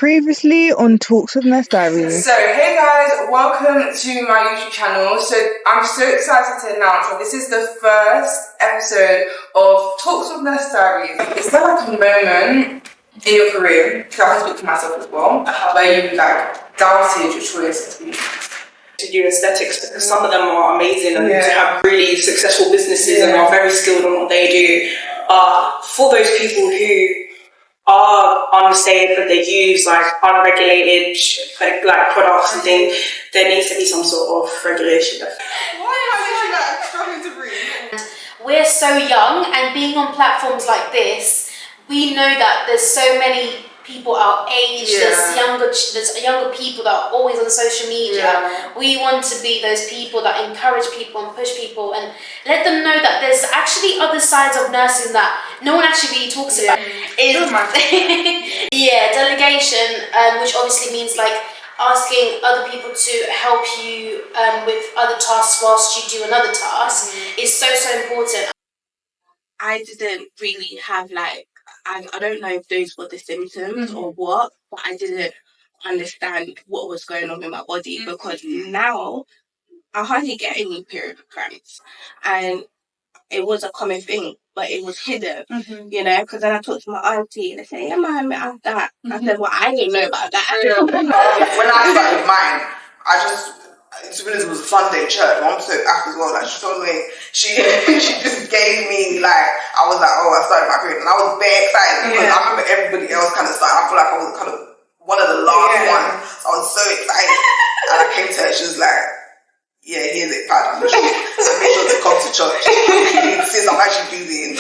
Previously on Talks with Nurse Diaries. So, hey guys, welcome to my YouTube channel. So, I'm so excited to announce that this is the first episode of Talks with Nurse Diaries. Is there like a moment in your career, because I can speak for myself as well, where you like doubted your choice to do aesthetics, because some of them are amazing and have really successful businesses and are very skilled on what they do. For those people who are unsafe but they use like unregulated like products and things, there needs to be some sort of regulation. Why am I like struggling to breathe? We're so young, and being on platforms like this, we know that there's so many people our age, there's younger people that are always on social media. We want to be those people that encourage people and push people and let them know that there's actually other sides of nursing that no one actually really talks about. Delegation, which obviously means like asking other people to help you with other tasks whilst you do another task is so important. I didn't really have I don't know if those were the symptoms or what, but I didn't understand what was going on in my body because now I hardly get any period cramps, and it was a common thing, but it was hidden, you know, because then I talked to my auntie and they said, yeah, man, I have that. I said, well, I didn't know about that. When I started mine, to be honest, it was a fun day church. My mom so act as well, like she's so annoying. She just gave me I was like, oh, I started my period, and I was very excited because I remember everybody else kind of started. I feel like I was kind of one of the last ones. So I was so excited, and I came to her. She was like, yeah, here's it, Pat. Make sure to come to church. Since I'm actually busy.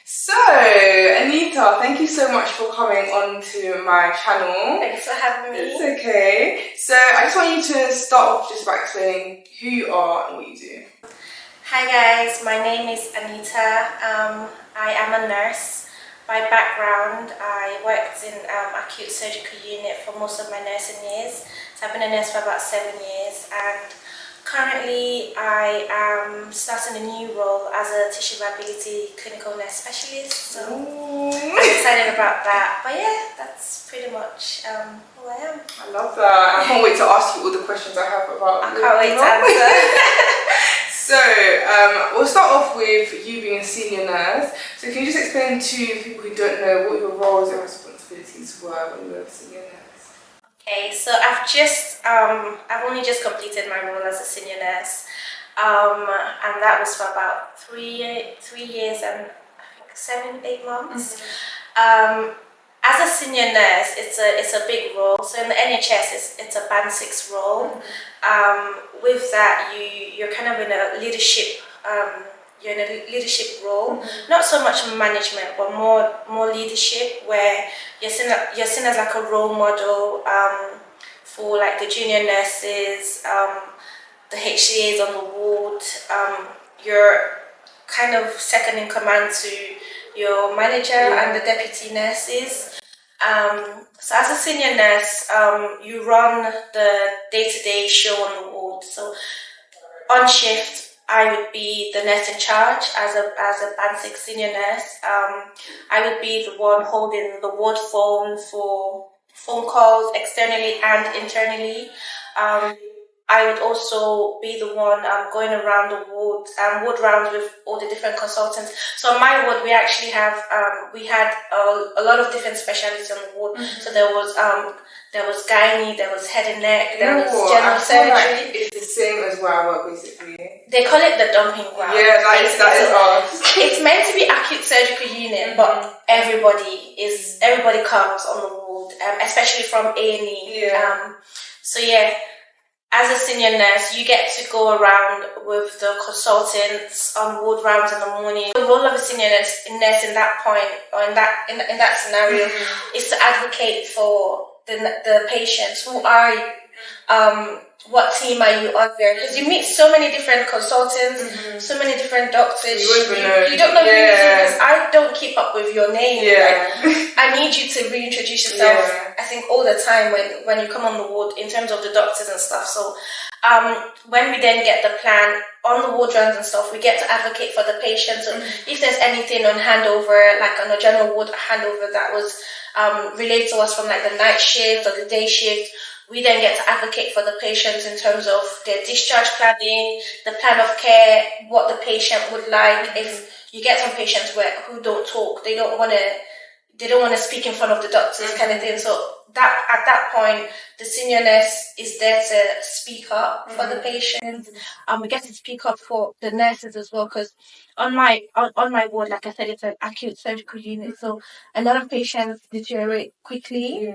So, Anita, thank you so much for coming on to my channel. Thanks for having me. It's okay. So, I just want you to start off just by explaining who you are and what you do. Hi guys, my name is Anita. I am a nurse. By background, I worked in acute surgical unit for most of my nursing years. So I've been a nurse for about 7 years, and currently I am starting a new role as a tissue viability clinical nurse specialist. So I'm excited about that. But yeah, that's pretty much who I am. I love that. I can't wait to ask you all the questions I have about I can't wait to answer. So, we'll start off with you being a senior nurse. So can you just explain to people who don't know what your roles and responsibilities were when you were a senior nurse? Okay, so I've only just completed my role as a senior nurse, and that was for about 3 years and I think 7-8 months. As a senior nurse, it's a big role. So in the NHS, it's a band 6 role. With that, you're kind of in a leadership. You're in a leadership role, not so much management, but more leadership, where you're seen as like a role model for like the junior nurses, the HCAs on the ward. You're kind of second in command to your manager and the deputy nurses. So as a senior nurse, you run the day-to-day show on the ward. So on shift, I would be the nurse in charge as a band 6 senior nurse. I would be the one holding the ward phone for phone calls externally and internally. I would also be the one going around the ward rounds with all the different consultants. So on my ward, we actually had a lot of different specialties on the ward. So there was gynae, there was head and neck, there was general surgery. Like it's the same as where I work, basically. They call it the dumping ground. Yeah, that is us. It's meant to be acute surgical unit, but everybody comes on the ward, especially from A&E. So yeah. As a senior nurse, you get to go around with the consultants on ward rounds in the morning. The role of a senior nurse in that point, or in that scenario, is to advocate for the patients. Who are you? What team are you under? Because you meet so many different consultants, so many different doctors. You don't know who it is, because I don't keep up with your name. I need you to reintroduce yourself. I think all the time when you come on the ward, in terms of the doctors and stuff. So when we then get the plan on the ward rounds and stuff, we get to advocate for the patients. So if there's anything on handover, like on a general ward handover that was relate to us from like the night shift or the day shift. We then get to advocate for the patients in terms of their discharge planning, the plan of care, what the patient would like. If you get some patients who don't talk, they don't want to speak in front of the doctors, kind of thing. So that at that point, the senior nurse is there to speak up for the patients. We get to speak up for the nurses as well, because on my ward, like I said, it's an acute surgical unit, so a lot of patients deteriorate quickly.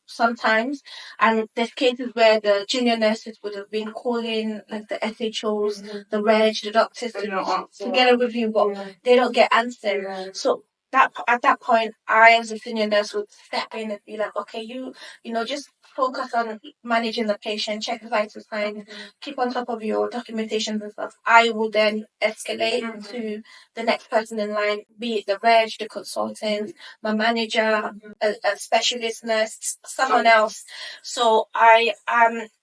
Sometimes, and there's cases where the junior nurses would have been calling like the SHOs, the reg, the doctors to get a review, but they don't get answered. So at that point, I as a senior nurse would step in and be like, okay, you just focus on managing the patient, check the vital signs, keep on top of your documentation and stuff. I will then escalate to the next person in line, be it the reg, the consultant, my manager, a specialist nurse, someone else. So I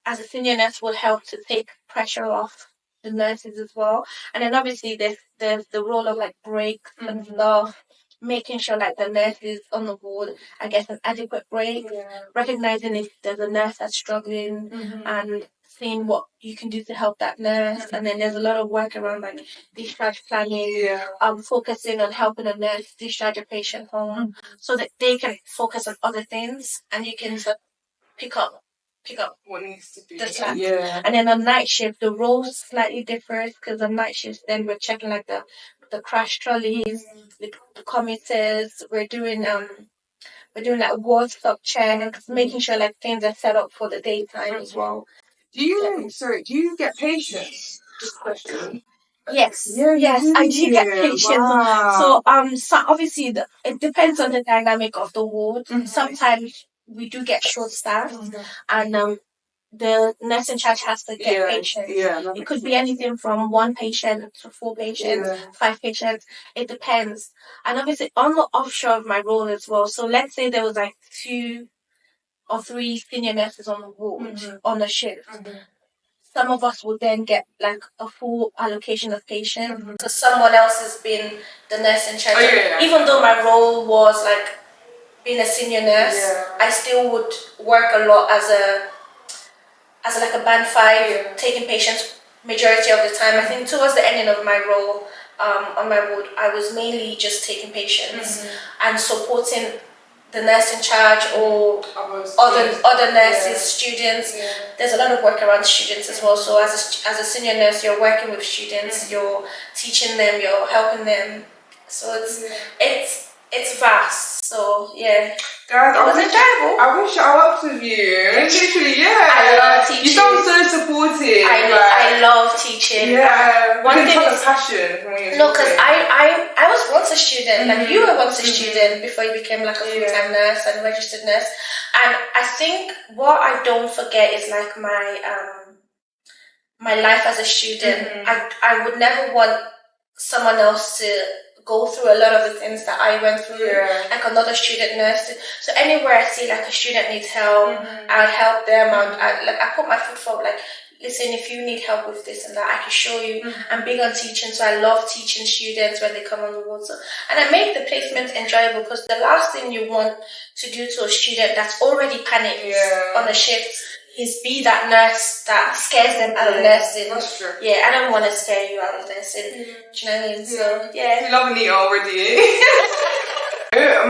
as a senior nurse will help to take pressure off the nurses as well. And then obviously there's the role of like breaks and stuff, making sure like the nurses on the ward are getting an adequate break, recognizing if there's a nurse that's struggling and seeing what you can do to help that nurse. And then there's a lot of work around like discharge planning, focusing on helping a nurse discharge a patient home so that they can focus on other things and you can sort of pick up what needs to be. the slack. And then on night shift, the roles slightly differs, because on night shifts, then we're checking like the crash trolleys, the commuters. We're doing like ward stock checks, making sure like things are set up for the daytime as well. Do you get patients? Just question. Yes, I do get patients. Wow. So obviously it depends on the dynamic of the ward. Sometimes we do get short staffed, and the nurse in charge has to get patients. It could be anything from 1 patient to 4 patients, 5 patients. It depends. And obviously on the offshore of my role as well. So let's say there was like 2 or 3 senior nurses on the ward on a shift. Some of us will then get like a full allocation of patients because someone else has been the nurse in charge. Even though my role was like being a senior nurse, I still would work a lot as like a band 5, taking patients majority of the time. I think towards the ending of my role on my ward, I was mainly just taking patients and supporting the nurse in charge or other nurses, students. There's a lot of work around students as well. So as a senior nurse, you're working with students, you're teaching them, you're helping them. So it's vast. So yeah. Guys, It was enjoyable. I wish I worked with you. Literally, I love teaching. You sound so supportive. I love teaching. One thing is passion. No, because I was once a student. Like you were once a student before you became like a full-time nurse and registered nurse. And I think what I don't forget is like my life as a student. I would never want someone else to go through a lot of the things that I went through, like another student nurse. So anywhere I see like a student needs help, I'd help them. I put my foot forward, like, listen, if you need help with this and that, I can show you. I'm big on teaching, so I love teaching students when they come on the ward. So, and I make the placement enjoyable, because the last thing you want to do to a student that's already panicked on a shift is be that nurse that scares them out of nursing. That's true. Yeah, I don't want to scare you out of nursing. Do you know what I mean? So, You love Anita already.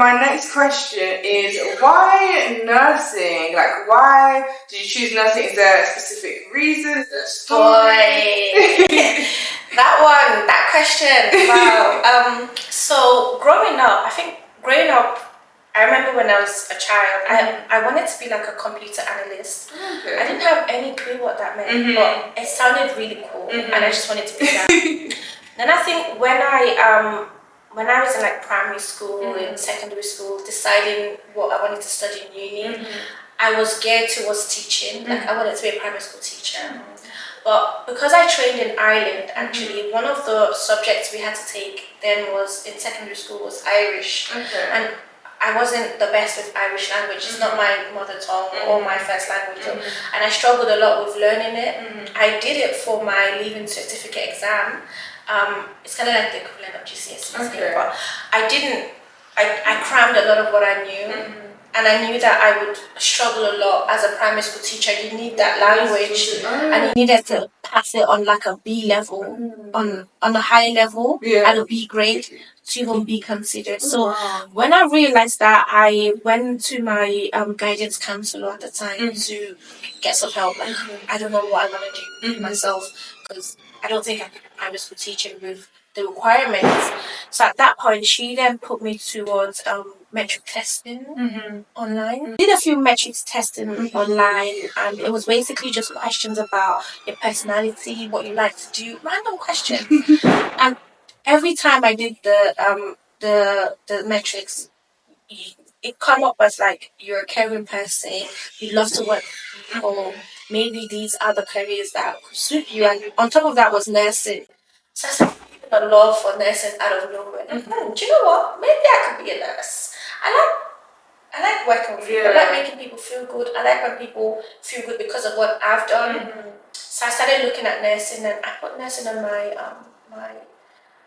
My next question is, why nursing? Like, why did you choose nursing? Is there a specific reason? That question. Wow. So growing up, I remember when I was a child, I wanted to be like a computer analyst. I didn't have any clue what that meant, but it sounded really cool, and I just wanted to be that. Then I think when I was in like primary school, in secondary school, deciding what I wanted to study in uni, I was geared towards teaching. Like I wanted to be a primary school teacher. But because I trained in Ireland, actually, one of the subjects we had to take then was in secondary school was Irish. And I wasn't the best with Irish language. It's not my mother tongue or my first language. And I struggled a lot with learning it. I did it for my leaving certificate exam. It's kind of like the equivalent of GCSE, but I I crammed a lot of what I knew. And I knew that I would struggle a lot as a primary school teacher. You need that language, and you needed to pass it on like a B level, on a high level, and a B grade to even be considered. So when I realized that, I went to my guidance counselor at the time to get some help. Like, I don't know what I'm gonna do myself, because I don't think I could do primary school teaching with the requirements. So at that point, she then put me towards metric testing online. Did a few metrics testing online, and it was basically just questions about your personality, what you like to do, random questions. And every time I did the metrics, it come up as like you're a caring person, you love to work with people, maybe these are the careers that could suit you. And on top of that was nursing. So I started feeling a love for nursing out of nowhere. And do you know what? Maybe I could be a nurse. I like working with people. I like making people feel good. I like when people feel good because of what I've done. So I started looking at nursing, and I put nursing on my my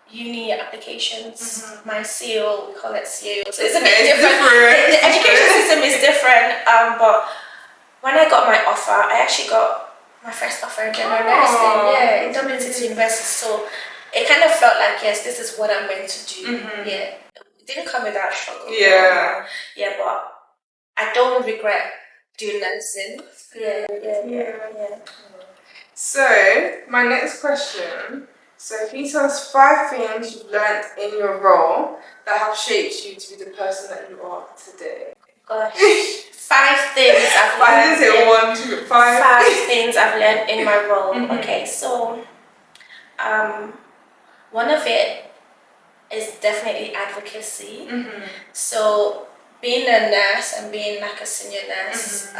uni applications, my seal, we call it seal. So it's a bit different. The education system is different. But when I got my offer, I actually got my first offer in general nursing. Yeah, in Dublin City University. So it kind of felt like, yes, this is what I'm meant to do. Yeah. It didn't come without struggle. Yeah, but I don't regret doing nursing. Yeah. So, my next question. So, can you tell us 5 things you've learned in your role that have shaped you to be the person that you are today? Gosh, 5 things I've learned. I didn't say 1, 2, 5. 5 things I've learned in my role. Okay, so one of it is definitely advocacy. So being a nurse and being like a senior nurse,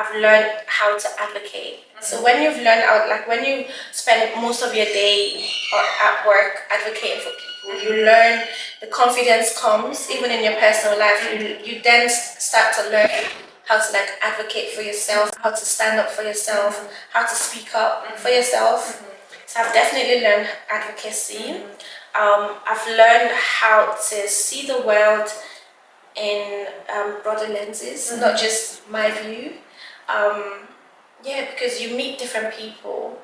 I've learned how to advocate. So when you've learned out, like when you spend most of your day or at work advocating for people, you learn the confidence comes even in your personal life. You then start to learn how to like advocate for yourself, how to stand up for yourself, how to speak up for yourself. So I've definitely learned advocacy. I've learned how to see the world in broader lenses, not just my view. Because you meet different people.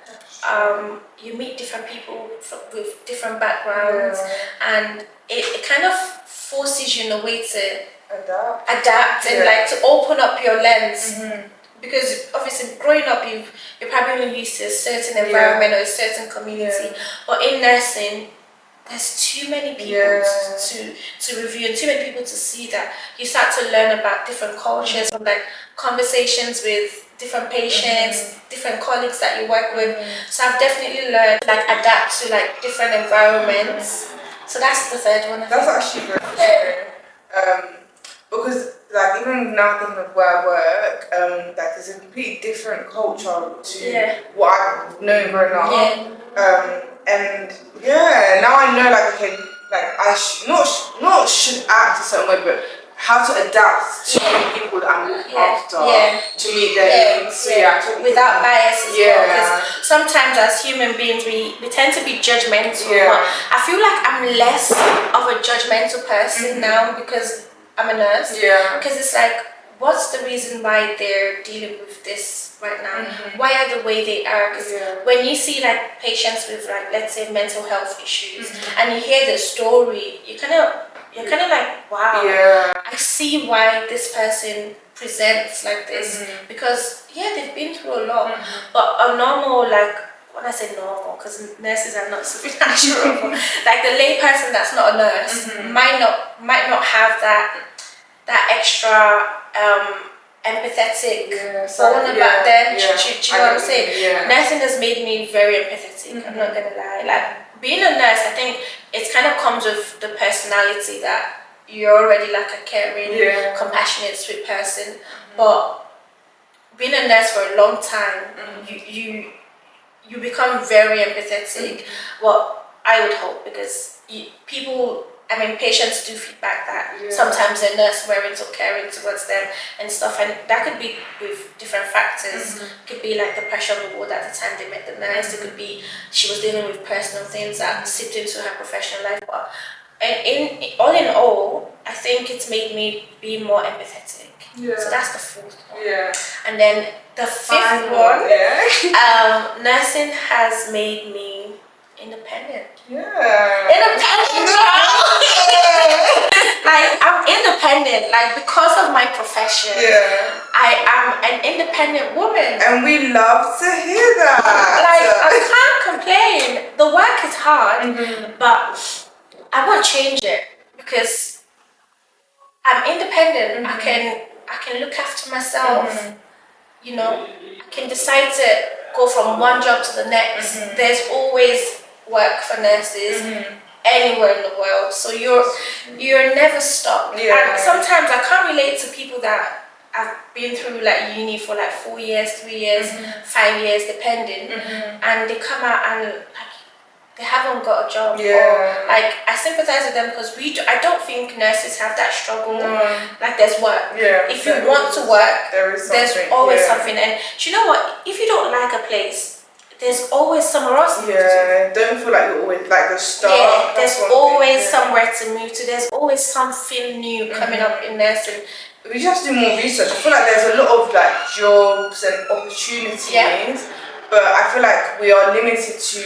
You meet different people with different backgrounds, and it kind of forces you in a way to adapt and like to open up your lens. Because obviously growing up you're probably only used to a certain environment or a certain community. But in nursing, there's too many people to review and too many people to see that you start to learn about different cultures, from like conversations with different patients, different colleagues that you work with. So I've definitely learned like adapt to like different environments. So that's the third one. That's actually very true. Because like even now thinking of where I work, like it's a completely different culture to what I've known growing up. And now I know like okay, like I not should act a certain way, but how to adapt to the people that I'm looking after to meet their needs. Without bias as well. Because sometimes as human beings we tend to be judgmental. But I feel like I'm less of a judgmental person now because I'm a nurse. Because it's like, what's the reason why they're dealing with this right now? Why are the way they are? Because when you see like patients with like, let's say, mental health issues, and you hear the story, you're kind of like, wow, I see why this person presents like this. Because they've been through a lot. But a normal, like, when I say normal, because nurses are not supernatural, but like the lay person that's not a nurse might not have that extra empathetic bone about them. Do you know what I'm saying? Nursing has made me very empathetic. I'm not gonna lie. Like being a nurse, I think it kind of comes with the personality that you're already like a caring, compassionate, sweet person. But being a nurse for a long time, you become very empathetic. Well, I would hope, because patients do feedback that sometimes their nurse weren't so caring towards them and stuff, and that could be with different factors. It could be like the pressure of the ward at the time they met the nurse. It could be she was dealing with personal things that seeped into her professional life. But in all, I think it's made me be more empathetic. Yeah. So that's the fourth one. Yeah. And then the fifth Final one, yeah. nursing has made me independent. Yeah. Independent, like I'm independent, like because of my profession. Yeah. I am an independent woman. And we love to hear that. Like I can't complain. The work is hard, but I won't change it because I'm independent. I can look after myself. You know, I can decide to go from one job to the next. There's always work for nurses anywhere in the world, so you're never stuck. Yeah. And sometimes I can't relate to people that have been through like uni for like 4 years, 3 years, 5 years, depending, and they come out and like they haven't got a job. Yeah. Or like I sympathize with them because I don't think nurses have that struggle. Like there's work. Yeah. If you want to work, there's always something. And do you know what? If you don't like a place, there's always somewhere else to move to. Don't feel like you're always like the star. Yeah, there's always somewhere to move to. There's always something new coming up in nursing. We just have to do more research. I feel like there's a lot of like jobs and opportunities. Yeah. But I feel like we are limited to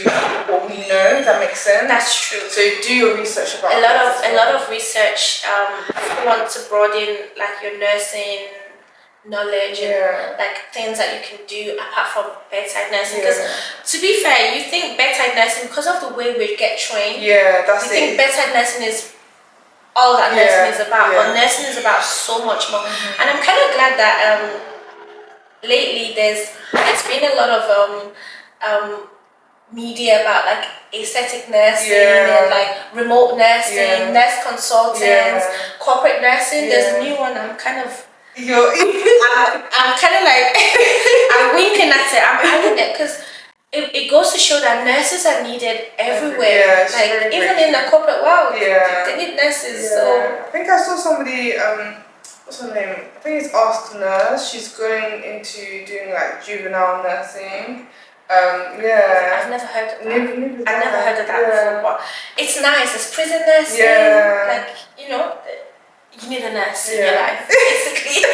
what we know. If that makes sense. That's true. So do your research about a lot of research. If you want to broaden like your nursing knowledge and like things that you can do apart from bedside nursing. Because to be fair, you think bedside nursing because of the way we get trained. Yeah, that's you think bedside nursing is all that nursing is about, but nursing is about so much more. And I'm kind of glad that lately there's been a lot of media about like aesthetic nursing and like remote nursing, nurse consultants, corporate nursing. There's a new one. I'm kind of I'm kind of like I'm winking at it. I'm adding it because it goes to show that nurses are needed everywhere. Like even in the corporate world, they need nurses. So I think I saw somebody. What's her name? I think it's Ask Nurse. She's going into doing like juvenile nursing. I've never heard of that. I've never heard of that before. But it's nice. It's prison nursing. Like you know, you need a nurse in your life. Basically.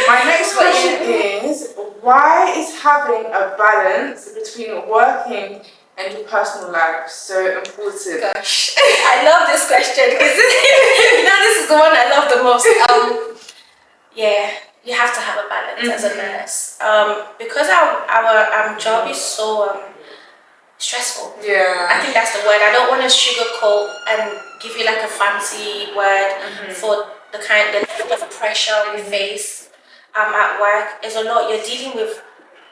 My next question is, why is having a balance between working and your personal life so important? Gosh, I love this question because this is the one I love the most. You have to have a balance as a nurse because our job is so stressful. I think that's the word. I don't want to sugarcoat and give you like a fancy word for the level of pressure we face at work. Is a lot. You're dealing with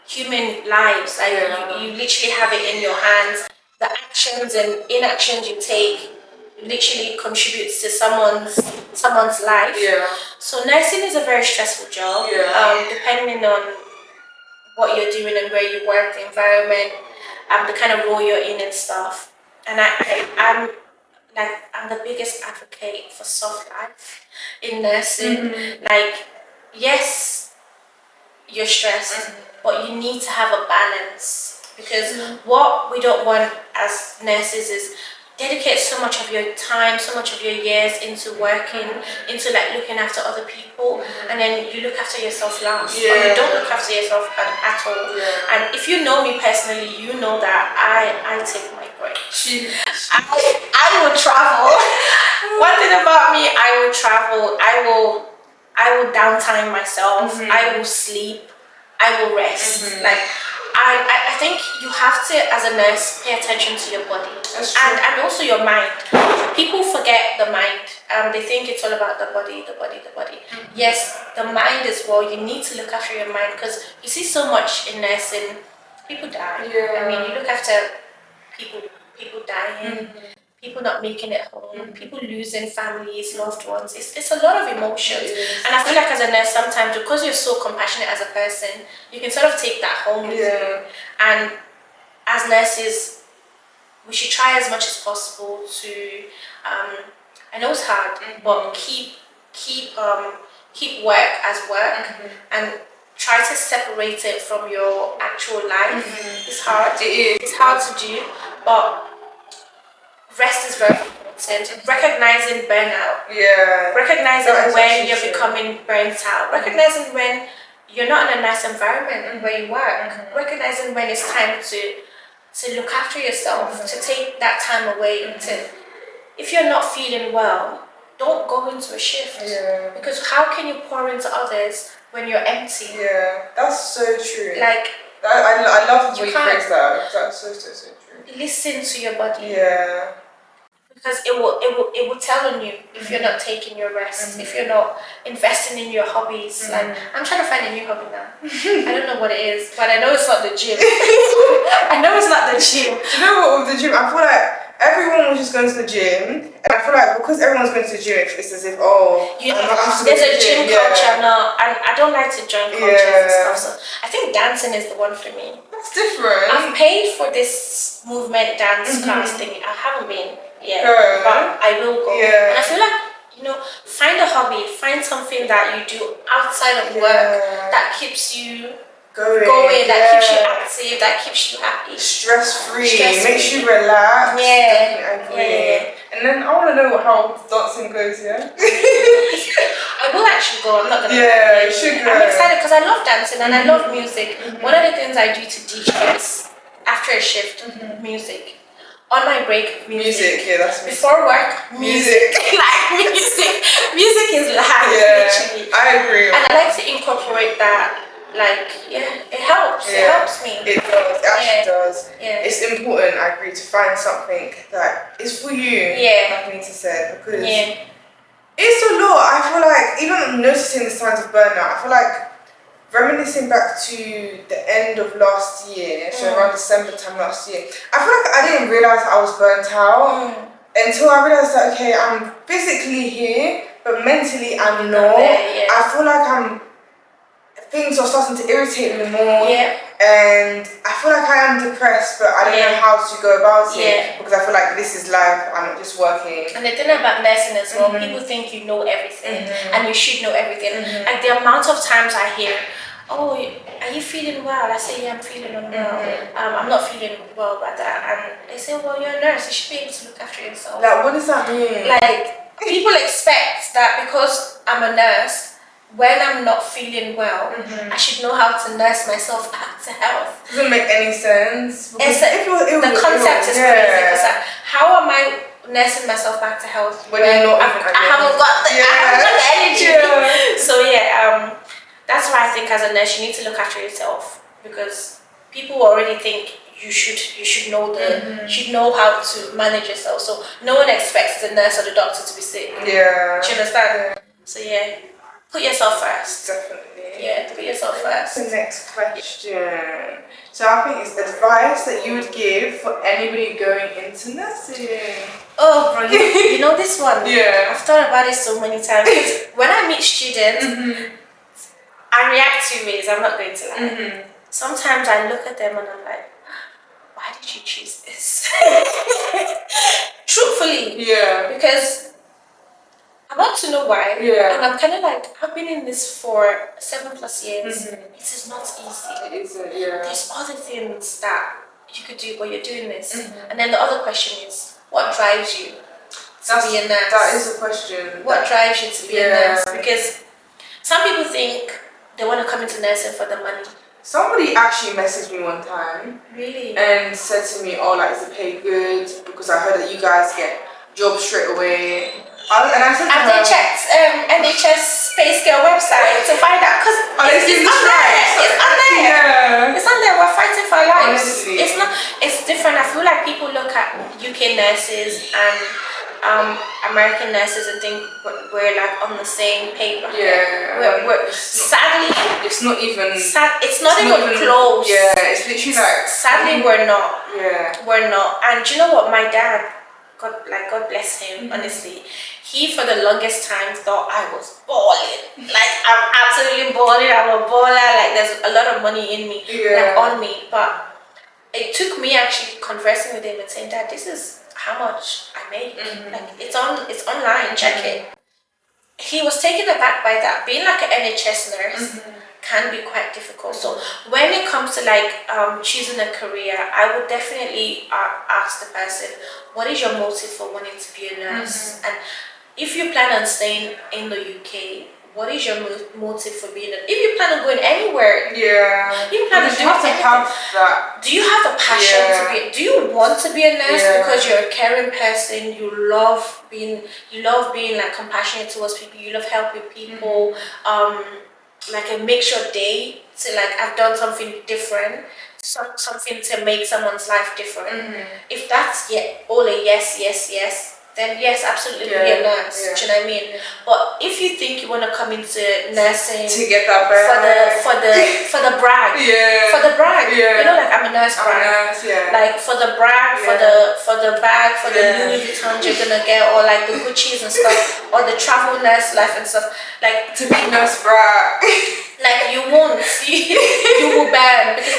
human lives. Like you literally have it in your hands. The actions and inactions you take literally contributes to someone's life. So nursing is a very stressful job. Depending on what you're doing and where you work, the environment, the kind of role you're in and stuff. And I'm the biggest advocate for soft life in nursing. Like, yes, you're stressed, but you need to have a balance because what we don't want as nurses is dedicate so much of your time, so much of your years into working, into like looking after other people, and then you look after yourself last, or you don't look after yourself at all. And if you know me personally, you know that I take my breaks. I will travel. One thing about me, I will travel. I will downtime myself. I will sleep. I will rest. Like I think you have to, as a nurse, pay attention to your body and also your mind. People forget the mind. They think it's all about the body. Yes, the mind as well. You need to look after your mind because you see so much in nursing. People die. I mean, you look after people dying, people not making it home, people losing families, loved ones. It's a lot of emotions. And I feel like as a nurse sometimes, because you're so compassionate as a person, you can sort of take that home with you. And as nurses, we should try as much as possible to I know it's hard, but keep work as work and try to separate it from your actual life. It's hard. It's hard to do, but rest is very important. said, recognizing burnout. Yeah. Recognizing That is when actually you're true. becoming burnt out. Recognizing when you're not in a nice environment where you work. Recognizing when it's time to look after yourself, to take that time away. If you're not feeling well, don't go into a shift. Yeah. Because how can you pour into others when you're empty? Yeah, that's so true. Like, I love the way you can't- phrase that. That's so true. listen to your body. Yeah. Because it will tell on you if you're not taking your rest, if you're not investing in your hobbies. Like, I'm trying to find a new hobby now. I don't know what it is, but I know it's not the gym. I know it's not the gym. Do you know what, with the gym, I feel like everyone was just going to the gym, and I feel like because everyone's going to the gym, it's as if, There's a gym culture now, and I don't like to join cultures and stuff. So I think dancing is the one for me. That's different. I've paid for this movement dance class thing. I haven't been yet, Good. but I will go. Yeah. And I feel like, find a hobby, find something that you do outside of work that keeps you going, that keeps you active, that keeps you happy. Stress-free, makes you relax. Yeah. Yeah. And then I want to know how dancing goes, yeah? I will actually go, I'm not going to Yeah, you should go. I'm excited because I love dancing and I love music. One of the things I do to de-stress after a shift, music. On my break, music. Yeah, that's music. Before work, music. Like music. Music is life, literally. I agree. And I like to incorporate that. Like, it helps. It helps me. It does. It actually does. Yeah. It's important, I agree, to find something that is for you. Yeah. Like Anita said, because it's a lot. I feel like even noticing the signs of burnout, I feel like reminiscing back to the end of last year, so around December time last year, I feel like I didn't realise I was burnt out until I realised that, okay, I'm physically here, but mentally I'm not. I feel like things are starting to irritate me more, and I feel like I am depressed, but I don't know how to go about it, because I feel like this is life, I'm not just working. And the thing about nursing as well, people think you know everything, and you should know everything. Like the amount of times I hear, oh, are you feeling well? I say, yeah, I'm feeling unwell. I'm not feeling well about that. And they say, well, you're a nurse, you should be able to look after yourself. Like, what does that mean? Like, people expect that because I'm a nurse, when I'm not feeling well, I should know how to nurse myself back to health. Doesn't make any sense. The concept is crazy. Because how am I nursing myself back to health when I haven't got the energy? So that's why I think as a nurse you need to look after yourself, because people already think you should know should know how to manage yourself. So no one expects the nurse or the doctor to be sick. Yeah. Do you understand? So put yourself first. Definitely. Yeah, put yourself first. The next question. So I think it's advice that you would give for anybody going into nursing. Oh, bro, you know this one? Yeah. I've thought about it so many times. When I meet students, I react two ways, I'm not going to lie. Sometimes I look at them and I'm like, why did you choose this? Truthfully. Yeah. Because I want to know why. Yeah. And I'm kind of like, I've been in this for 7+ years. It is not easy. It isn't, There's other things that you could do, but you're doing this. And then the other question is, what drives you to be a nurse? That is a question. What drives you to be a nurse? Because some people think they want to come into nursing for the money. Somebody actually messaged me one time. Really? And said to me, oh, like, is the pay good? Because I heard that you guys get jobs straight away. And I said to her, they checked NHS pay scale website to find out, because it's on there. It's on there. Yeah. It's on there. We're fighting for our lives. Honestly. It's not. It's different. I feel like people look at UK nurses and American nurses and think we're like on the same pay bracket. Yeah. Sadly, it's not even. It's not even close. Yeah. It's literally like. Sadly, we're not. Yeah. We're not. And do you know what? My dad, God bless him, honestly, he for the longest time thought I was balling. Like, I'm absolutely balling, I'm a baller, like there's a lot of money in me, like on me. But it took me actually conversing with him and saying, Dad, this is how much I make. Like, it's online, check it. He was taken aback by that. Being like an NHS nurse, can be quite difficult. So when it comes to like choosing a career, I would definitely ask the person, what is your motive for wanting to be a nurse? And if you plan on staying in the UK, what is your motive for being if you plan on going anywhere? You plan on have to have that. Do you have a passion to be? Do you want to be a nurse because you're a caring person? You love being like compassionate towards people. You love helping people. Like a make sure day to like I've done something different, something to make someone's life different. If that's all a yes, then yes, absolutely be a nurse. Do you know what I mean? But if you think you want to come into nursing To get that brag. for the brag, you know, like I'm a nurse brag, like for the brag, for the bag, for the Louis Vuitton you're gonna get, or like the Gucci's and stuff, or the travel nurse life and stuff, like to be nurse brag. Like you won't see, you will ban because,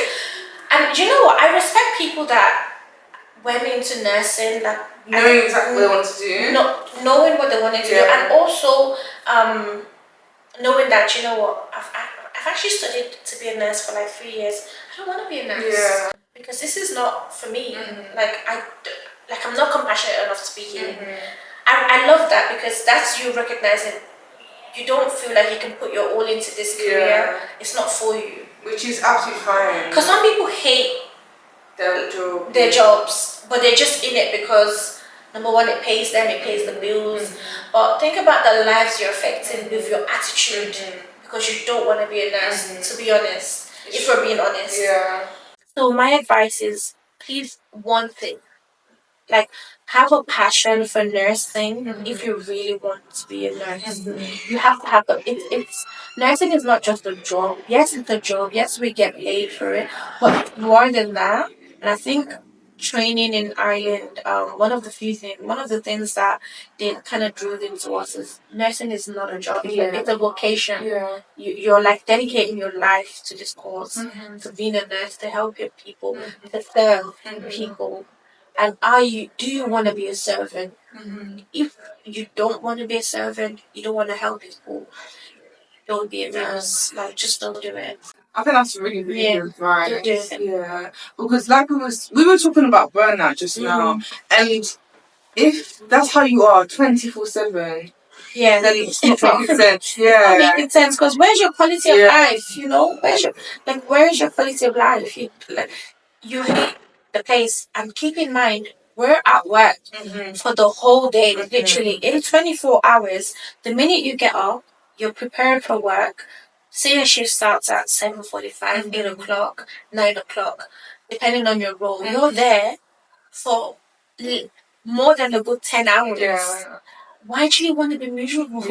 and you know what? I respect people that went into nursing, like knowing exactly what they want to do. Knowing what they wanted to do, and also knowing that, you know what, I've actually studied to be a nurse for like 3 years. I don't want to be a nurse because this is not for me. Like I'm not compassionate enough to be here. I love that because that's you recognizing you don't feel like you can put your all into this career. It's not for you, which is absolutely fine. Because some people hate their jobs, but they're just in it because number one, it pays them, it pays the bills. But think about the lives you're affecting with your attitude, because you don't want to be a nurse. To be honest, if we're being honest. So my advice is, please, one thing, like have a passion for nursing. If you really want to be a nurse, you have to have it's nursing is not just a job. Yes, it's a job. Yes, we get paid for it, but more than that. And I think training in Ireland, one of the things that they kind of drilled into us is nursing is not a job. It's a vocation. You're like dedicating your life to this cause, to being a nurse, to help your people, to serve people. And do you want to be a servant? If you don't want to be a servant, you don't want to help people, don't be a nurse. Like, just don't do it. I think that's really, really good advice. Because like we were talking about burnout just now, and if that's how you are 24/7, then it's not making sense. It's not making sense, because where's your quality of life? You know, where's your quality of life? You hate the place, and keep in mind, we're at work for the whole day, literally in 24 hours. The minute you get up, you're prepared for work. Say your shift starts at 7:45, 8 o'clock, 9 o'clock, depending on your role. You're there for more than a good 10 hours. Why do you want to be miserable?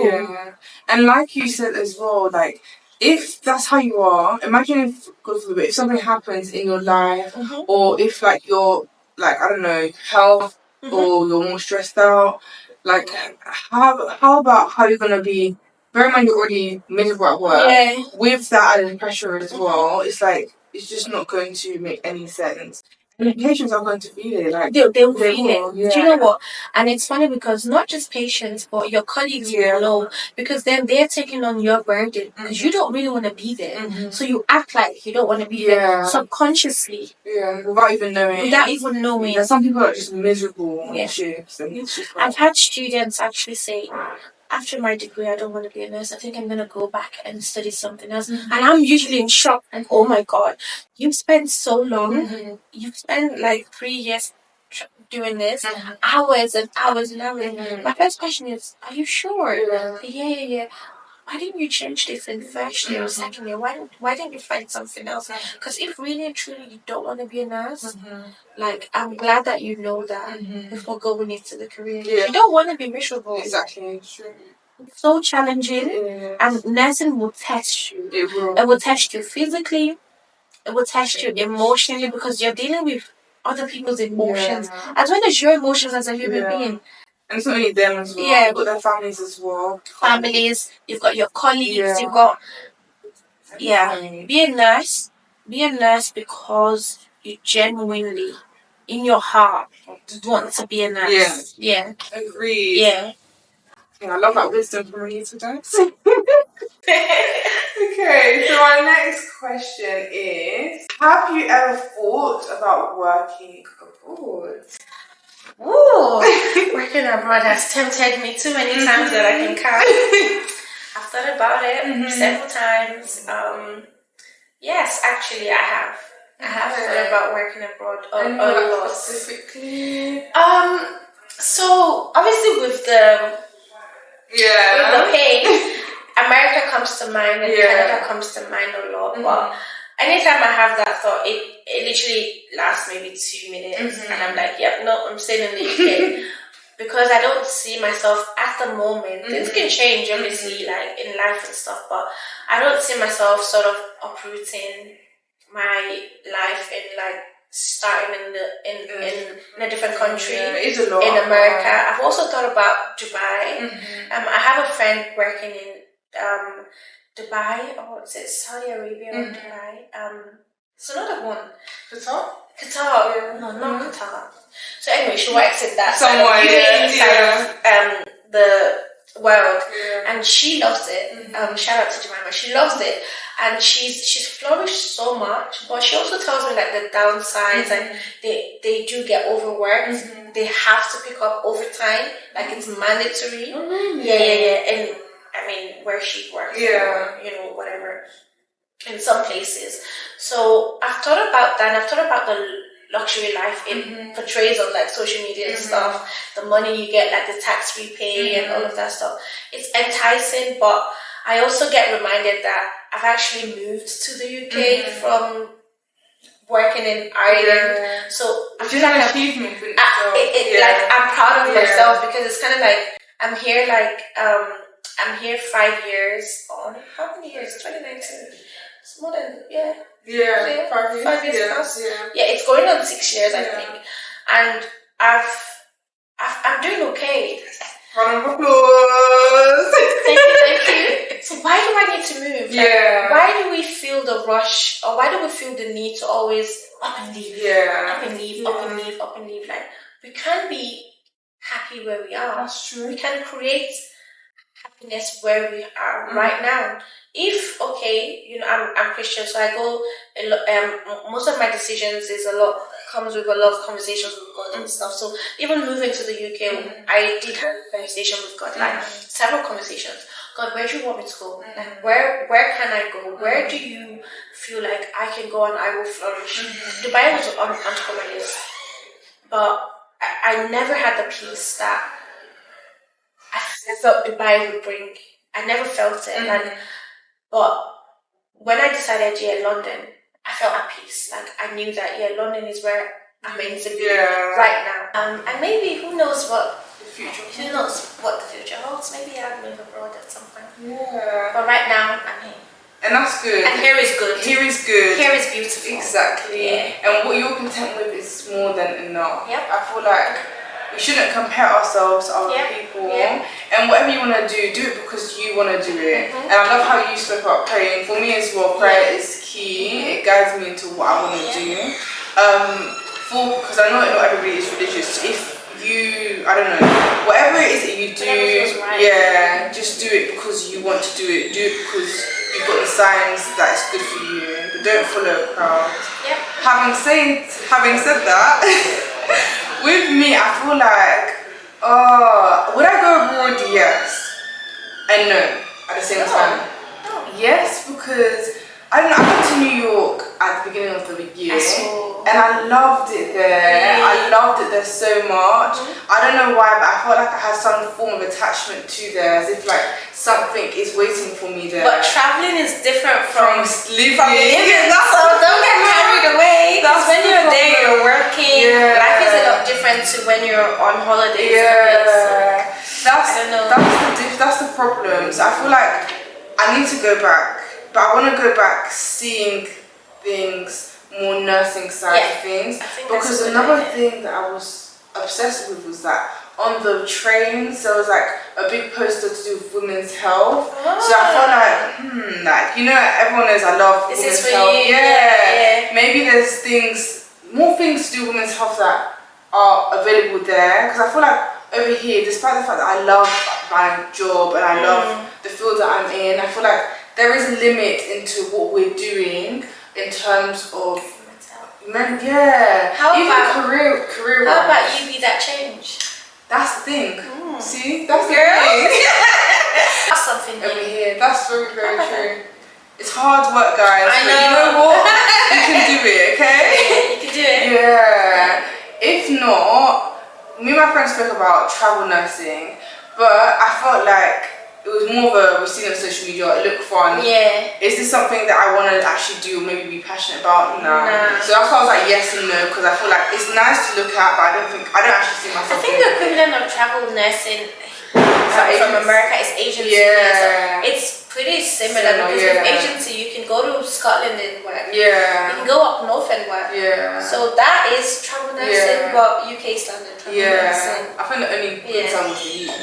And like you said as well, like, if that's how you are, imagine if, God forbid, if something happens in your life, or if like you're, like, I don't know, health, or you're more stressed out, like, how about how you're gonna be? Bear in mind you're already miserable at work. With that added pressure as well, it's like it's just not going to make any sense. And the patients are going to feel it, like they will feel it. Do you know what? And it's funny because not just patients, but your colleagues will know, because then they're taking on your burden because you don't really want to be there. So you act like you don't want to be there subconsciously. Without even knowing. There's some people are just miserable on shifts. And I've had students actually say, after my degree, I don't want to be a nurse. I think I'm going to go back and study something else. And I'm usually in shock. And oh my God, you've spent so long. You've spent like 3 years doing this, hours and hours and hours. My first question is, are you sure? Yeah. Why didn't you change this in first year or second year? Why didn't you find something else? Because if really and truly you don't want to be a nurse, like, I'm glad that you know that before going into the career. You don't want to be miserable. Exactly, true. It's so challenging, and nursing will test you. It will test you physically, it will test you emotionally, because you're dealing with other people's emotions as well as your emotions as a human being. And it's not only them as well. You've got their families as well. You've got your colleagues, you've got be a nurse. Be a nurse because you genuinely, in your heart, want to be a nurse. Agreed. I love that wisdom from you today. Okay, so our next question is: have you ever thought about working abroad? Ooh, working abroad has tempted me too many times that I can count. I've thought about it several times. Yes, actually, I have. I have thought about working abroad a lot. Specifically? So obviously with the pay, America comes to mind and Canada comes to mind a lot. But anytime I have that thought, it literally lasts maybe 2 minutes, and I'm like, yep, no, I'm staying in the UK. Because I don't see myself at the moment. Things can change, obviously, like in life and stuff, but I don't see myself sort of uprooting my life and like starting in a different country it's a lot. in America. I've also thought about Dubai. I have a friend working in Dubai, or what's it, Saudi Arabia or Dubai. It's another one. Qatar. No, not Qatar. So anyway, she works in that somewhere side of the world, and she loves it. Shout out to Jemima. She loves it, and she's flourished so much. But she also tells me like the downsides, and they do get overworked. They have to pick up overtime, like it's mandatory. Yeah. And I mean, where she works, or, whatever. In some places. So I've thought about that, and I've thought about the luxury life it portrays on like social media and stuff, the money you get, like the tax repay and all of that stuff. It's enticing, but I also get reminded that I've actually moved to the UK from working in Ireland. So I feel like like I'm proud of myself, because it's kind of like I'm here 5 years on. How many years? 2019. It's more than 5 years. 5 years plus. Yeah, it's going on 6 years, I think, and I'm doing okay. Round of applause. Thank you. So why do I need to move? Like, why do we feel the rush, or why do we feel the need to always up and leave? Up and leave. Like, we can't be happy where we are. That's true. We can create happiness where we are right now. If I'm Christian, so I go. Most of my decisions comes with a lot of conversations with God and stuff. So even moving to the UK, I did have a conversation with God, like several conversations. God, where do you want me to go? Like, where can I go? Where do you feel like I can go and I will flourish? Dubai was on top of my list, but I never had the peace that I felt Dubai would bring. I never felt it, but when I decided, London, I felt at peace. Like, I knew that, London is where I'm meant to be right now. And maybe, who knows what the future holds. Maybe I'll move abroad at some point. But right now, I'm here. And that's good. And here is good. Here is good. Here is beautiful. Exactly. And what you're content with is more than enough. I feel like we shouldn't compare ourselves to other people. And whatever you want to do it because you want to do it. And I love how you spoke about praying. For me as well, prayer is key. It guides me into what I want to do. Because I know not everybody is religious. If you, I don't know, whatever it is that you do, just do it because you want to do it. Do it because you've got the signs that it's good for you. But don't follow a crowd. Having said that, with me, I feel like, would I go abroad? Yes. And no at the same time. Yes, because I went to New York at the beginning of the year, and I loved it there. I loved it there so much. I don't know why, but I felt like I had some form of attachment to there, as if like something is waiting for me there. But traveling is different from living. So don't get carried away. Because when you're there, you're working. Life is a lot different to when you're on holidays. That's the problem. So I feel like I need to go back. But I want to go back seeing things, more nursing side of things. Because another thing that I was obsessed with was that on the trains there was like a big poster to do with women's health. So I felt like, everyone knows I love women's health. Maybe there's more things to do with women's health that are available there. Because I feel like over here, despite the fact that I love my job and I love the field that I'm in, I feel like there is a limit into what we're doing in terms of How even about career How about wise. you be that change? That's the thing. See, that's the thing. That's something Over new. here, that's very true. It's hard work, guys. I But you know know. what? You can do it, okay? You can do it. Yeah. If not, me and my friends spoke about travel nursing, but I felt like it was more of a, we've seen it on social media, it looked fun. Yeah. Is this something that I want to actually do or maybe be passionate about? No. Nah. So that's why I was like yes and no, because I feel like it's nice to look at, but I don't actually see myself. I think the equivalent of travel nursing from America is agency. Yeah. So it's pretty similar because with agency you can go to Scotland and work. Yeah. You can go up north and work. Yeah. So that is travel nursing, but UK standard travel nursing. I think the only good time was the heat.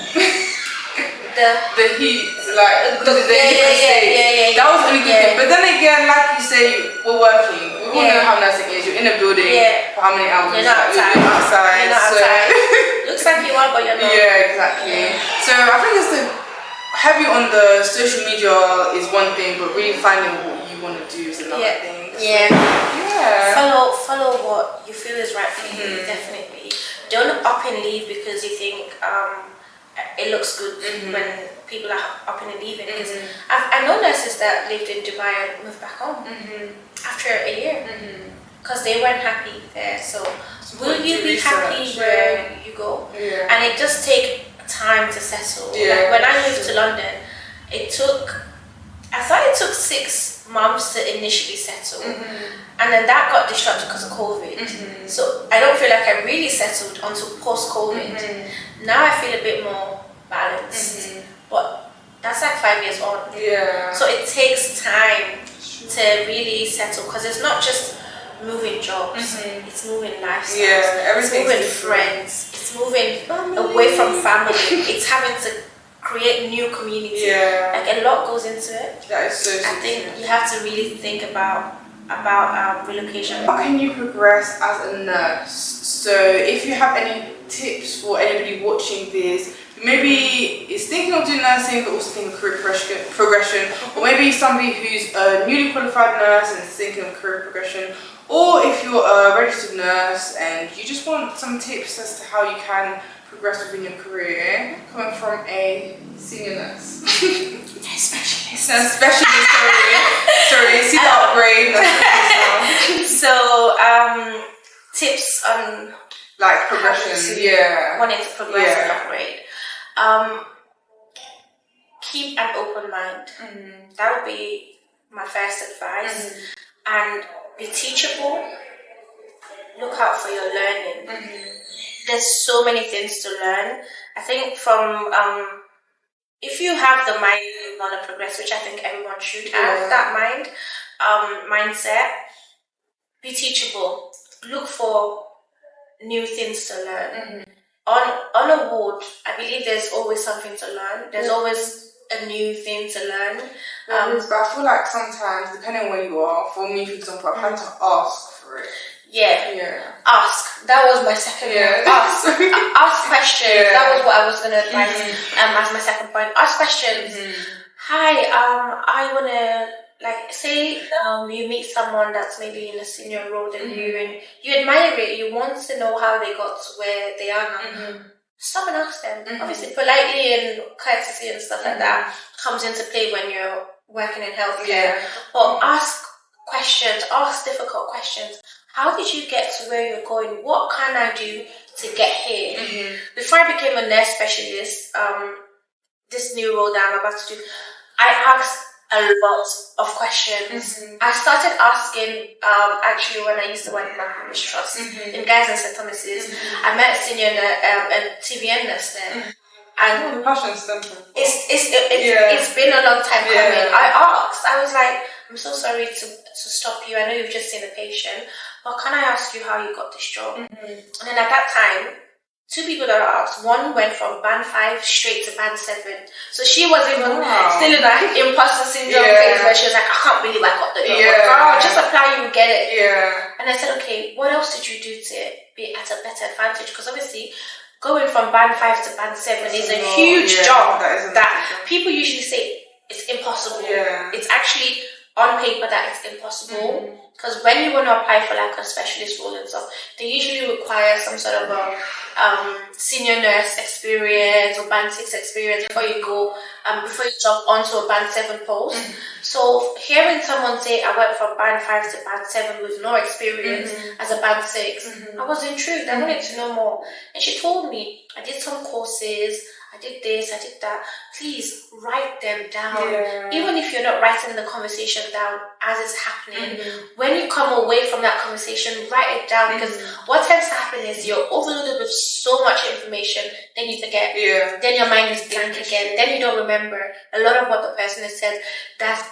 The heat, like because it's a different state. That was the only good thing. But then again, like you say, we're working. We all know how nursing is. You're in a building for how many hours? You're not outside. You're outside. You're not outside. Looks like you are, but you're not. Yeah, exactly. So I think it's the heavy on the social media is one thing, but really finding what you want to do is another thing. So, Follow what you feel is right for you. Definitely. Don't up and leave because you think it looks good when people are up and leaving. Because I know nurses that lived in Dubai and moved back home after a year because they weren't happy there. So will you be happy where you go? And it does take time to settle. Like when I moved to London, I thought it took 6 months to initially settle, and then that got disrupted because of COVID. So I don't feel like I really settled until post-COVID. Now I feel a bit more balanced, but that's like 5 years on. So it takes time to really settle because it's not just moving jobs, it's moving lifestyles, it's moving friends, it's moving away from family, it's having to create new community. Like a lot goes into it. That is so I think you have to really think about relocation. How can you progress as a nurse? So if you have any tips for anybody watching this, maybe is thinking of doing nursing but also thinking of career progression, or maybe somebody who's a newly qualified nurse and is thinking of career progression, or if you're a registered nurse and you just want some tips as to how you can progress within your career, coming from a senior nurse. Specialist. Sorry, see the upgrade. So, tips on like progression, wanting to progress and upgrade. Keep an open mind. That would be my first advice. And be teachable. Look out for your learning. There's so many things to learn. I think from if you have the mind you want to progress, which I think everyone should have that mindset, be teachable. Look for new things to learn. On a ward, I believe there's always something to learn. There's always a new thing to learn. But I feel like sometimes, depending on where you are, for me, for example, I've had to ask for it. Ask. That was my second one. Ask questions. That was what I was going to advise as my second point. Ask questions. Hi, I want to, like, say you meet someone that's maybe in a senior role than you and you admire it, you want to know how they got to where they are now. Stop and ask them. Obviously, politely and courtesy and stuff like that comes into play when you're working in healthcare. But ask questions, ask difficult questions. How did you get to where you're going? What can I do to get here? Before I became a nurse specialist, this new role that I'm about to do, I asked a lot of questions. I started asking, actually, when I used to work in my parish trust in Guys and St. Thomas's. I met a senior TVN nurse there. And it's been a long time coming. I asked, I was like, I'm so sorry to stop you. I know you've just seen a patient, but can I ask you how you got this job? And then at that time, 2 people that I asked, one went from band 5 straight to band 7. So she was even still in that imposter syndrome phase where she was like, I can't believe I got the job. Girl, just apply, you get it. And I said, okay, what else did you do to be at a better advantage? Because obviously, going from band 5 to band 7 is a huge job that people usually say it's impossible. Yeah. It's actually on paper that it's impossible. Because when you want to apply for like a specialist role and stuff, they usually require some sort of a senior nurse experience or band 6 experience before you go, before you jump onto a band 7 post. So hearing someone say I went from band 5 to band 7 with no experience as a band 6, I was intrigued. I wanted to know more. And she told me, I did some courses, I did this, I did that. Please write them down. Yeah. Even if you're not writing the conversation down as it's happening, when you come away from that conversation, write it down. Because what tends to happen is you're overloaded with so much information, then you forget. Yeah. Then your mind is blank again. Then you don't remember a lot of what the person has said. That's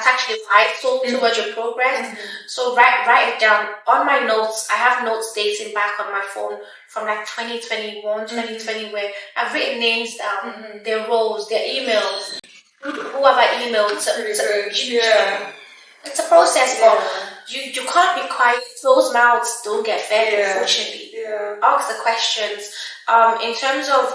actually vital towards your progress. So write it down. On my notes, I have notes dating back on my phone from like 2021, 2020, where I've written names down, their roles, their emails, who have I emailed. It's a process, but you can't be quiet. Closed mouths don't get fed, unfortunately. Ask the questions. In terms of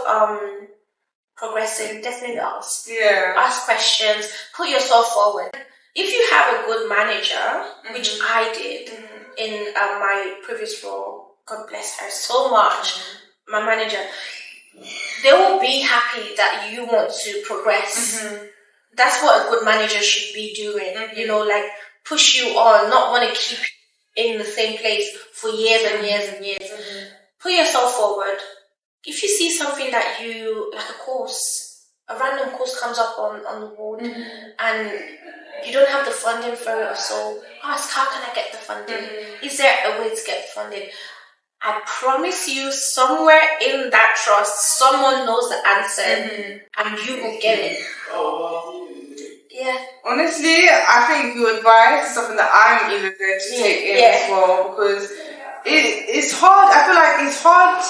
progressing, definitely ask. Ask questions. Put yourself forward. If you have a good manager, which I did in my previous role, God bless her so much, my manager, they will be happy that you want to progress. That's what a good manager should be doing. You know, like push you on, not want to keep you in the same place for years and years and years. Put yourself forward. If you see something that you, like a course, a random course comes up on the board and you don't have the funding for it or so, ask, how can I get the funding? Is there a way to get the funding? I promise you, somewhere in that trust, someone knows the answer and you will get it. Honestly, I think your advice is something that I'm even going to take in as well, because it's hard. I feel like it's hard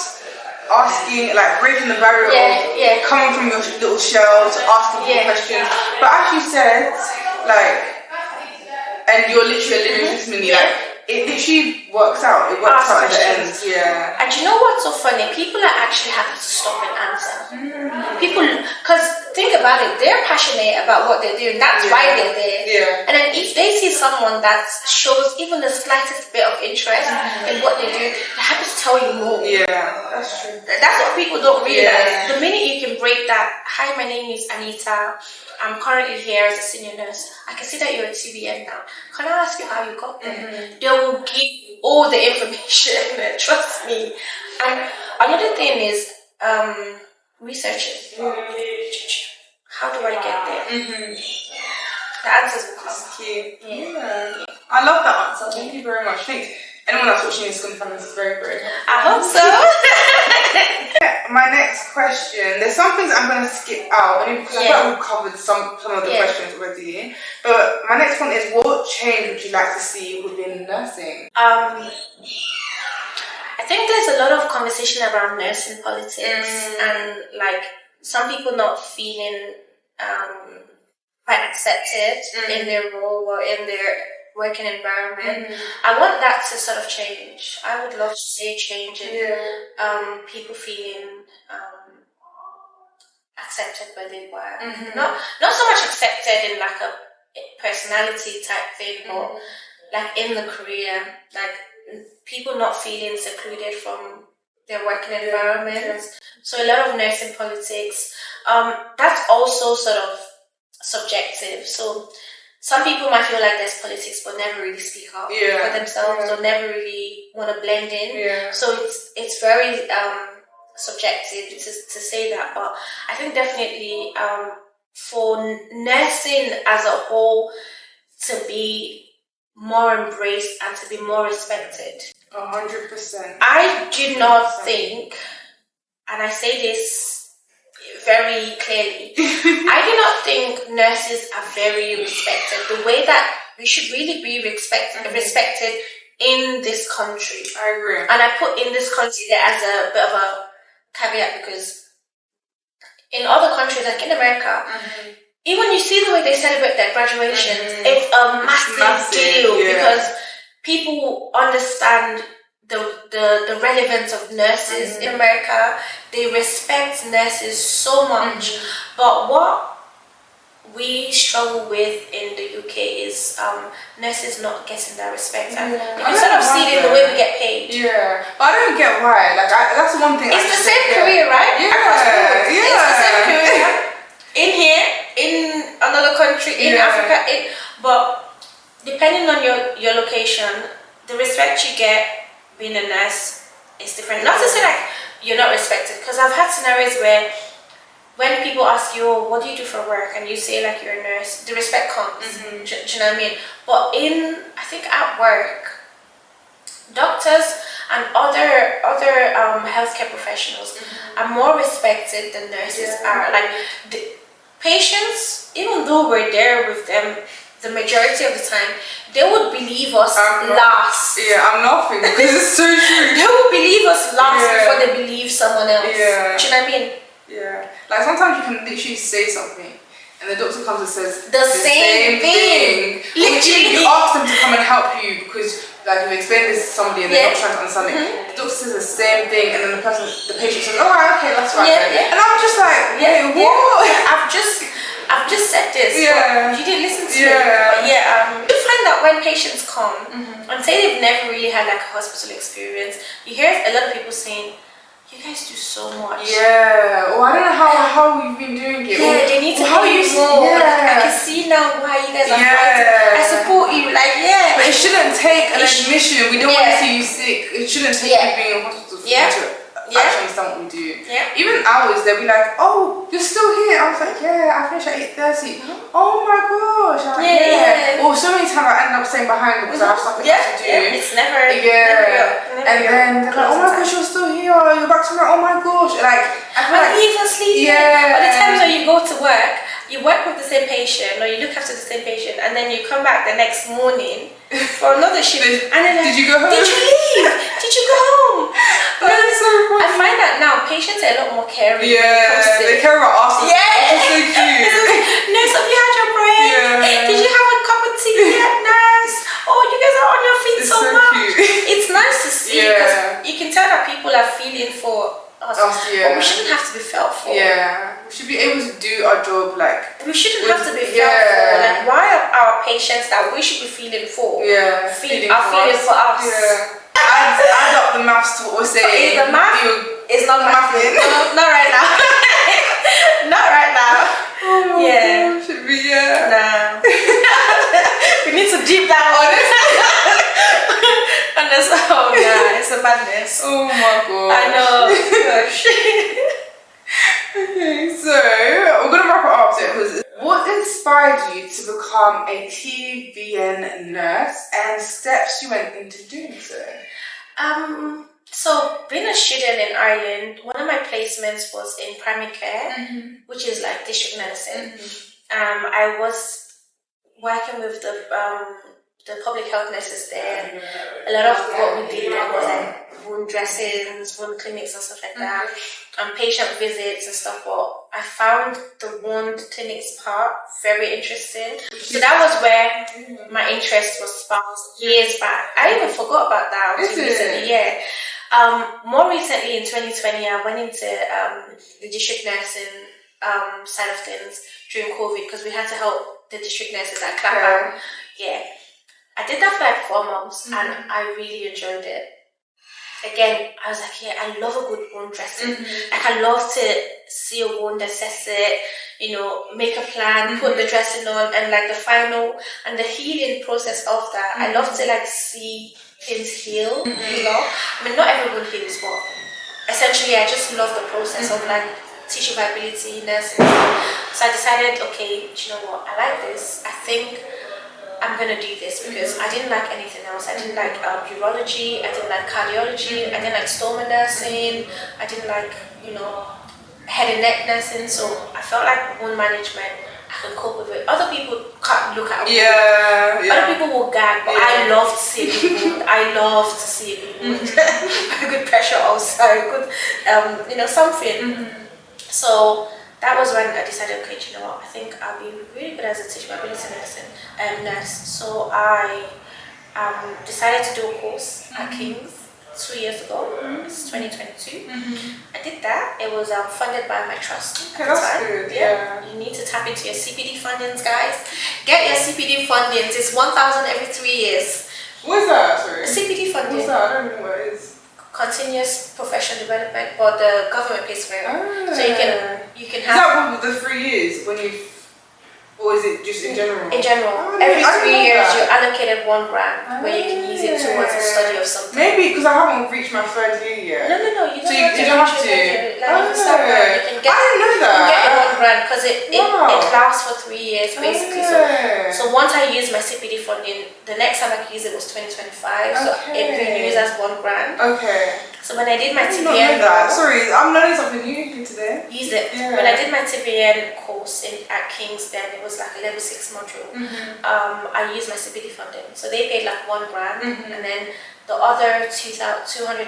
asking, like breaking the barrier of coming from your little shell to asking people questions. But as you said, like, and you're literally a living testimony, like, it literally works out. It works out at the end. And you know what's so funny? People are actually happy to stop and answer. People, because think about it, they're passionate about what they're doing. That's why they're there. And then if they see someone that shows even the slightest bit of interest in what they do, they're happy to tell you more. That's true. That's what people don't realize. The minute you can break that, hi, my name is Anita. I'm currently here as a senior nurse. I can see that you're a TBN now. Can I ask you how you got there? They will give you all the information. Trust me. And another thing is research it. How do I get there? The answers will come. I love that answer. Thank you very much. Thanks. Anyone else watching this is going to find this very, very helpful. I hope so. My next question, there's some things I'm going to skip out, only because I feel like we've covered some of the questions already. But my next one is, what change would you like to see within nursing? I think there's a lot of conversation around nursing politics and like some people not feeling quite accepted in their role or in their working environment. I want that to sort of change. I would love to see change in people feeling accepted where they work. Not so much accepted in like a personality type thing, but like in the career, like people not feeling secluded from their working environment. So a lot of nursing politics. That's also sort of subjective. So some people might feel like there's politics but never really speak up for themselves or never really want to blend in. So it's very subjective to say that. But I think definitely for nursing as a whole to be more embraced and to be more respected. 100%. I do not think, and I say this very clearly, I do not think nurses are very respected the way that we should really be respected in this country. I agree. And I put in this country there as a bit of a caveat because in other countries, like in America, even you see the way they celebrate their graduations, it's a massive deal because people understand the relevance of nurses in America. They respect nurses so much. But we struggle with in the UK is nurses not getting that respect. And instead of seeing the way we get paid. Yeah, but I don't get why. Like, that's one thing. It's the same career, right? Yeah, yeah. It's the same career in here, in another country, in Africa. But depending on your location, the respect you get being a nurse is different. Not to say like you're not respected, because I've had scenarios where when people ask you, oh, what do you do for work, and you say like you're a nurse, the respect comes. Do you know what I mean? But I think at work, doctors and other healthcare professionals are more respected than nurses are. Like the patients, even though we're there with them the majority of the time, they would believe us last. Yeah, I'm laughing because it's so true. They would believe us last before they believe someone else. Yeah. Do you know what I mean? Yeah. Like sometimes you can literally say something and the doctor comes and says the same thing. Literally, you ask them to come and help you because like you explain this to somebody and they're not trying to understand it. The doctor says the same thing and then the patient says, oh right, okay, that's right. And I'm just like, wait, what? I've just said this. Yeah. But you didn't listen to me. But you find that when patients come and say they've never really had like a hospital experience, you hear a lot of people saying, you guys do so much. Yeah. Or I don't know how you've been doing it. Yeah, they need to pay you more. I can see now why you guys are fighting. I support you. Like, But it shouldn't take an admission. We don't want to see you sick. It shouldn't take you being in hospital to actually understand what we do. Even hours, they'll be like, oh, you're still here. I was like, I finished at 8:30. Oh my gosh. I'm like, Or so many times I end up staying behind because I have something else to do. It's never. And then they're like, oh my gosh, you're still here. You're back tomorrow. Oh my gosh. Like, I feel like even sleeping. But the times when you go to work, you work with the same patient or you look after the same patient, and then you come back the next morning for another shift. And then like, did you go home? Did you leave? Did you go home? That's so funny. I find that now patients are a lot more caring. They care about us. It's so cute. Nurse, have you had your break? Did you have a cup of tea yet, nurse? Oh, you guys are on your feet so much. Cute. It's nice to see because you can tell that people are feeling for us. But we shouldn't have to be felt for. We should be able to do our job like. We shouldn't have to be felt for. Like, why are our patients that we should be feeling for? Feeling for us. Add up the maths to what we're saying. The math is not mathing. No, not right now. Not right now. Oh my gosh, No. We need to deep down on this. On this. Oh yeah, it's a madness. Oh my god. I know. Gosh. Okay, so we're gonna wrap it up because what inspired you to become a TVN nurse and steps you went into doing so? So being a student in Ireland, one of my placements was in primary care, which is like district nursing. I was working with the public health nurses there. A lot of what we did was like wound dressings, wound clinics and stuff like that, and patient visits and stuff. But I found the wound clinics part very interesting. So that was where my interest was sparked years back. I even forgot about that until recently. More recently in 2020, I went into the district nursing side of things during COVID because we had to help the district nurses at Clapham. I did that for like 4 months and I really enjoyed it. Again, I was like, I love a good wound dressing. Like, I love to see a wound, assess it, make a plan, put the dressing on, and like the final and the healing process of that. I love to like see things heal, I mean, not everyone heals, but essentially I just love the process of like tissue viability, nursing. So I decided, okay, do you know what? I like this. I think I'm gonna do this because I didn't like anything else. I didn't like urology, I didn't like cardiology, I didn't like stoma nursing, I didn't like, head and neck nursing. So I felt like wound management, I could cope with it. Other people can't look at it. Other people will gag, but I love to see a good wound. I love to see a good wound. A good pressure also, good, something. So that was when I decided, okay, do you know what? I think I'll be really good as a tissue viability nurse. So I decided to do a course at King's 2 years ago. It's 2022. I did that. It was funded by my trust. Okay, that's good. Yeah. You need to tap into your CPD fundings, guys. Get your CPD fundings. It's 1,000 every 3 years. What is that? Sorry. CPD funding. What's that? I don't know what it is. Continuous professional development, but the government pays for it. So you can have. Is that one with the 3 years when you? Or is it just in general? In general. Every 3 years you're allocated £1 where you can use it towards the study of something. Maybe because I haven't reached my 3rd year yet. No, you don't, you don't have to. Like, you can start now. You can get, I didn't know that. You can get £1 because it lasts for 3 years basically. So once I used my CPD funding, the next time I could use it was 2025. So it renews as £1. Okay. So when I did my TVN, TVN sorry, I'm learning something new today. Use it. Yeah. When I did my TVN course at Kingston, it was like a level 6 module. I used my CPD funding, so they paid like £1, and then the other £250, I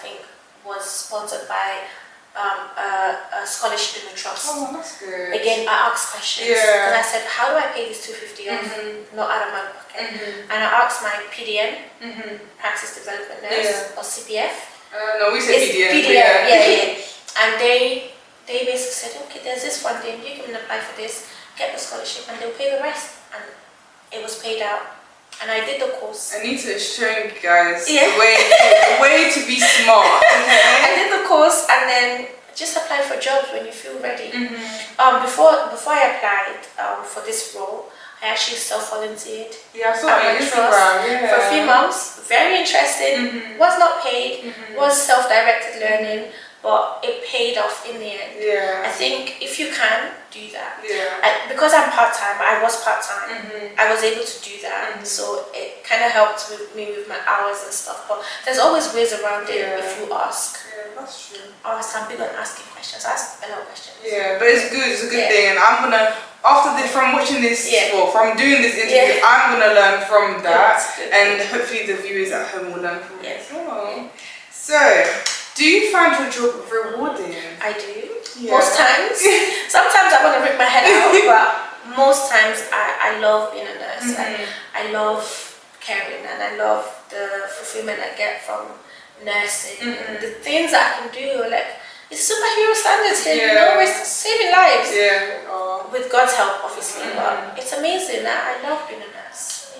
think, was sponsored by a scholarship in the trust. Oh, that's good. Again, I asked questions because I said, how do I pay this £250 off, not out of my pocket? And I asked my PDN, Practice Development Nurse, or CPF. No, we say PDN. Yeah. And they basically said, okay, there's this funding, you can apply for this, get the scholarship, and they'll pay the rest. And it was paid out. And I did the course. Anita is showing you guys the way to be smart. Okay? I did the course and then just applied for jobs when you feel ready. Before I applied for this role, I actually self-volunteered. Yeah, I saw that on Instagram. For a few months. Very interesting. Was not paid. Was self-directed learning, but it paid off in the end. I think if you can do that, because I'm part-time, I was part-time. I was able to do that, so it kind of helped me with my hours and stuff. But there's always ways around it if you ask. That's true. I'm big on asking questions. I ask a lot of questions. Yeah, but it's good. It's a good thing, and I'm gonna from watching this, from doing this interview, I'm gonna learn from that, and hopefully the viewers at home will learn from it as well. So, do you find your job rewarding? I do. Most times. Sometimes I want to rip my head out, but most times I love being a nurse. I love caring, and I love the fulfillment I get from nursing. The things that I can do, like, it's superhero standards here, you know, we're saving lives. With God's help, obviously, but it's amazing. I love being a nurse.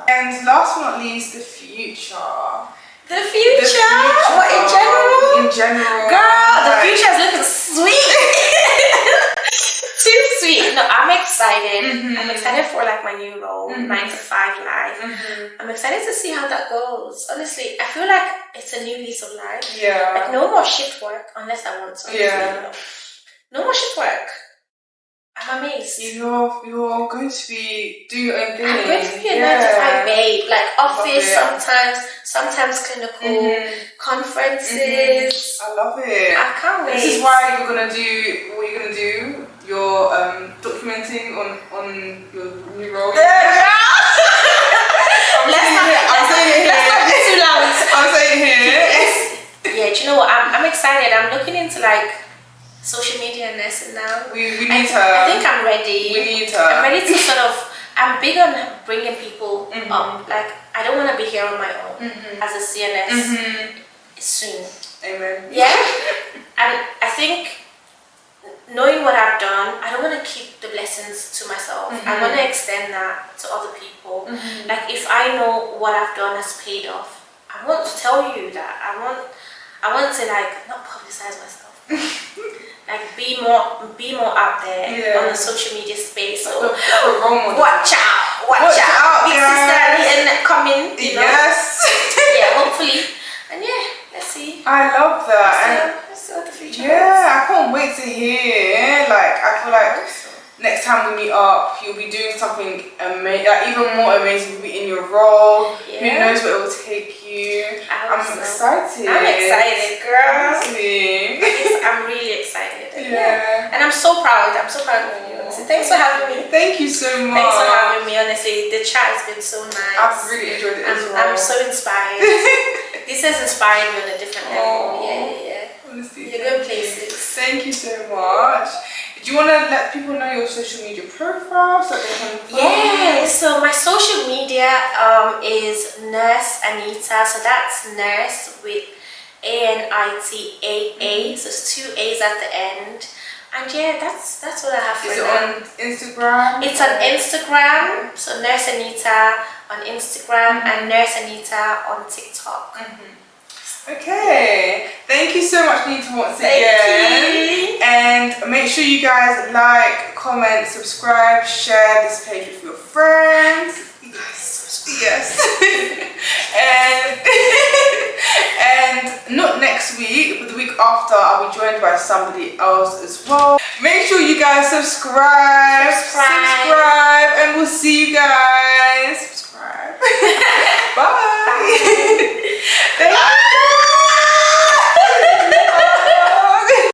And last but not least, the future. The future? What, in general? In general. Girl, the future is looking sweet. Too sweet. No, I'm excited. I'm excited for like my new role, 9 to 5 life. I'm excited to see how that goes. Honestly, I feel like it's a new lease of life. Like no more shift work unless I want to. No more shift work. I'm amazed. You're going to be doing your own thing. I'm going to be a 9 to 5 babe. Like office sometimes clinical, conferences. I love it. I can't wait. This is why you're gonna do what you're gonna do. You're documenting on your new role. I'm saying it here. Yeah, do you know what? I'm excited. I'm looking into like social media and nursing now. We need her. I think I'm ready. We need her. I'm ready to sort of. I'm big on bringing people up. Like I don't want to be here on my own as a CNS soon. Amen. Yeah, and I think knowing what I've done, I don't want to keep the blessings to myself. I want to extend that to other people. Like if I know what I've done has paid off, I want to tell you that. I want to like not publicize myself. Like be more out there on the social media space. So watch out, big sister and coming. You know? Yes. Hopefully, and let's see. I love that. Let's see what the future is. I can't wait to hear. Like I feel like next time we meet up, you'll be doing something amazing, like even more amazing. You'll be in your role. Who knows where it will take you? I'm excited. I'm excited, girl. I'm really excited. And I'm so proud. I'm so proud of you. So thanks for having me. Thank you so much. Thanks for having me. Honestly, the chat has been so nice. I've really enjoyed it as well. I'm so inspired. This has inspired me on a different level. Honestly, you're going places. Thank you so much. Do you want to let people know your social media profile so they can follow? Yes. so my social media is Nurse Anita. So that's nurse with ANITAA. So it's 2 A's at the end. And yeah, that's what I have for Is now. it on Instagram? It's on Instagram. So Nurse Anita on Instagram and Nurse Anita on TikTok. Okay, thank you so much, Nita, once Thank again. you. And make sure you guys like, comment, subscribe, share this page with your friends. Yes. and not next week, but the week after, I'll be joined by somebody else as well. Make sure you guys subscribe.